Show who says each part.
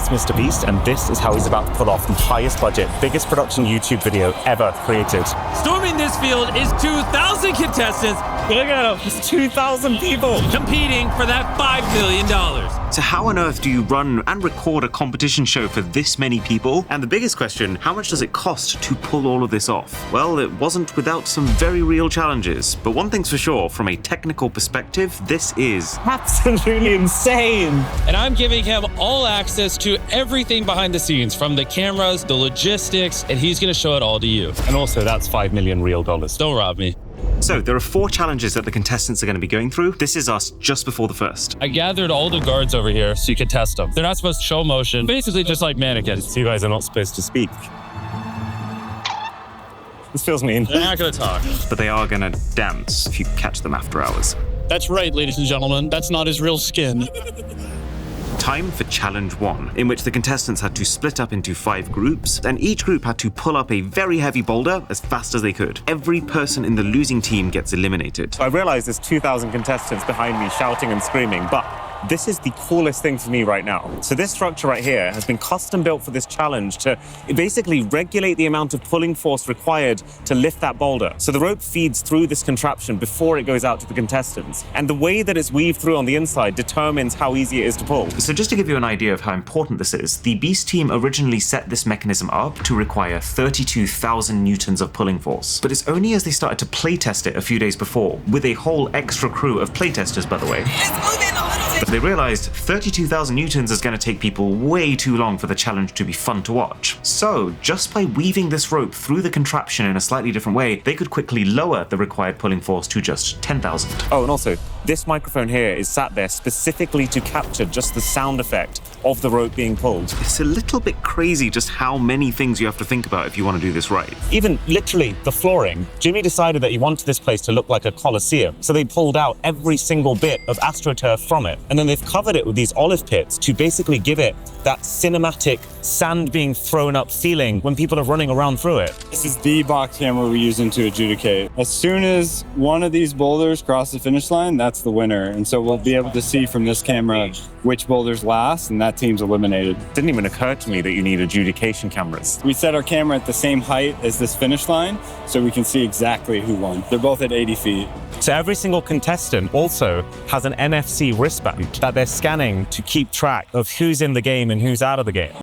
Speaker 1: That's MrBeast, and this is how he's about to pull off the highest budget, biggest production YouTube video ever created.
Speaker 2: Storming this field is 2,000 contestants.
Speaker 1: Look at him, it's 2,000 people
Speaker 2: competing for that $5 million.
Speaker 3: So how on earth do you run and record a competition show for this many people? And the biggest question, how much does it cost to pull all of this off? Well, it wasn't without some very real challenges, but one thing's for sure, from a technical perspective, this is
Speaker 1: absolutely insane.
Speaker 2: And I'm giving him all access to everything behind the scenes, from the cameras, the logistics, and he's gonna show it all to you.
Speaker 1: And also, that's $5 million real dollars.
Speaker 2: Don't rob me.
Speaker 3: So there are 4 challenges that the contestants are going to be going through. This is us just before the first.
Speaker 2: I gathered all the guards over here so you can test them. They're not supposed to show motion, basically just like mannequins.
Speaker 1: You guys are not supposed to speak. This feels mean.
Speaker 2: They're not gonna talk.
Speaker 3: But they are going to dance if you catch them after hours.
Speaker 2: That's right, ladies and gentlemen. That's not his real skin.
Speaker 3: Time for challenge 1, in which the contestants had to split up into 5 groups, and each group had to pull up a very heavy boulder as fast as they could. Every person in the losing team gets eliminated.
Speaker 1: I realize there's 2,000 contestants behind me shouting and screaming, but this is the coolest thing for me right now. So this structure right here has been custom built for this challenge to basically regulate the amount of pulling force required to lift that boulder. So the rope feeds through this contraption before it goes out to the contestants. And the way that it's weaved through on the inside determines how easy it is to pull.
Speaker 3: So just to give you an idea of how important this is, the Beast team originally set this mechanism up to require 32,000 newtons of pulling force. But it's only as they started to playtest it a few days before, with a whole extra crew of playtesters, by the way.
Speaker 4: It's moving a little bit.
Speaker 3: They realized 32,000 newtons is going to take people way too long for the challenge to be fun to watch. So just by weaving this rope through the contraption in a slightly different way, they could quickly lower the required pulling force to just 10,000.
Speaker 1: Oh, and also, this microphone here is sat there specifically to capture just the sound effect of the rope being pulled.
Speaker 3: It's a little bit crazy just how many things you have to think about if you want to do this right.
Speaker 1: Even literally the flooring. Jimmy decided that he wanted this place to look like a coliseum, so they pulled out every single bit of AstroTurf from it, and then they've covered it with these olive pits to basically give it that cinematic sand being thrown up feeling when people are running around through it.
Speaker 5: This is the box camera we're using to adjudicate. As soon as one of these boulders cross the finish line, that's the winner. And so we'll be able to see from this camera which boulders last, and that team's eliminated.
Speaker 1: It didn't even occur to me that you need adjudication cameras.
Speaker 5: We set our camera at the same height as this finish line so we can see exactly who won. They're both at 80 feet.
Speaker 1: So every single contestant also has an NFC wristband that they're scanning to keep track of who's in the game and who's out of the game.